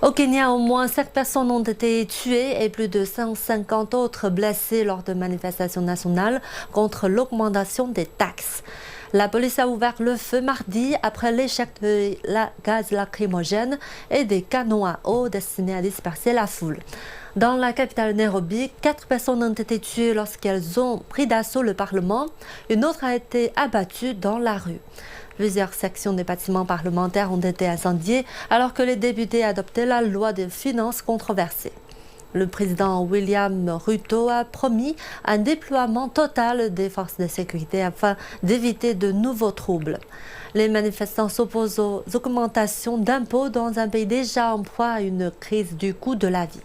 Au Kenya, au moins 7 personnes ont été tuées et plus de 150 autres blessées lors de manifestations nationales contre l'augmentation des taxes. La police a ouvert le feu mardi après l'échec de gaz lacrymogène et des canons à eau destinés à disperser la foule. Dans la capitale Nairobi, 4 personnes ont été tuées lorsqu'elles ont pris d'assaut le Parlement. Une autre a été abattue dans la rue. Plusieurs sections des bâtiments parlementaires ont été incendiées alors que les députés adoptaient la loi de finances controversée. Le président William Ruto a promis un déploiement total des forces de sécurité afin d'éviter de nouveaux troubles. Les manifestants s'opposent aux augmentations d'impôts dans un pays déjà en proie à une crise du coût de la vie.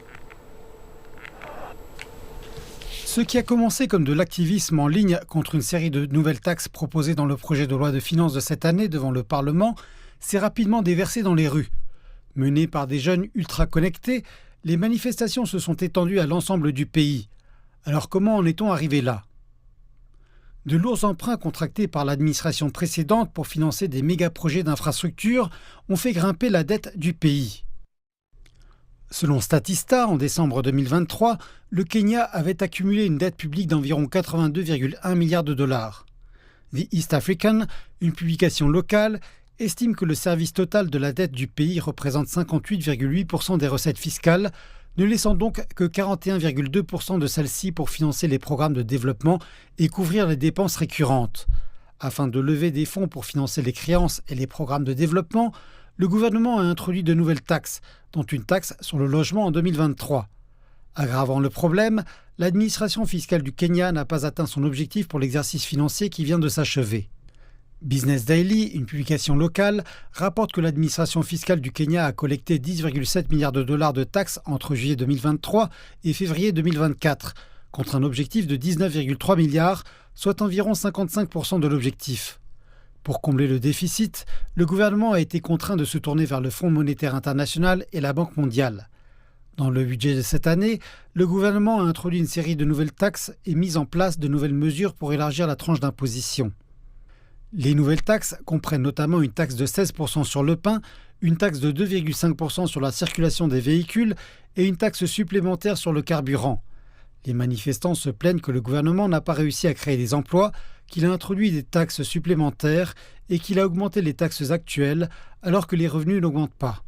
Ce qui a commencé comme de l'activisme en ligne contre une série de nouvelles taxes proposées dans le projet de loi de finances de cette année devant le Parlement s'est rapidement déversé dans les rues. Menées par des jeunes ultra connectés, les manifestations se sont étendues à l'ensemble du pays. Alors comment en est-on arrivé là ? De lourds emprunts contractés par l'administration précédente pour financer des méga-projets d'infrastructures ont fait grimper la dette du pays. Selon Statista, en décembre 2023, le Kenya avait accumulé une dette publique d'environ 82,1 milliards de dollars. The East African, une publication locale, estime que le service total de la dette du pays représente 58,8% des recettes fiscales, ne laissant donc que 41,2% de celles-ci pour financer les programmes de développement et couvrir les dépenses récurrentes. Afin de lever des fonds pour financer les créances et les programmes de développement, le gouvernement a introduit de nouvelles taxes, dont une taxe sur le logement en 2023. Aggravant le problème, l'administration fiscale du Kenya n'a pas atteint son objectif pour l'exercice financier qui vient de s'achever. Business Daily, une publication locale, rapporte que l'administration fiscale du Kenya a collecté 10,7 milliards de dollars de taxes entre juillet 2023 et février 2024, contre un objectif de 19,3 milliards, soit environ 55% de l'objectif. Pour combler le déficit, le gouvernement a été contraint de se tourner vers le Fonds monétaire international et la Banque mondiale. Dans le budget de cette année, le gouvernement a introduit une série de nouvelles taxes et mis en place de nouvelles mesures pour élargir la tranche d'imposition. Les nouvelles taxes comprennent notamment une taxe de 16% sur le pain, une taxe de 2,5% sur la circulation des véhicules et une taxe supplémentaire sur le carburant. Les manifestants se plaignent que le gouvernement n'a pas réussi à créer des emplois, qu'il a introduit des taxes supplémentaires et qu'il a augmenté les taxes actuelles alors que les revenus n'augmentent pas.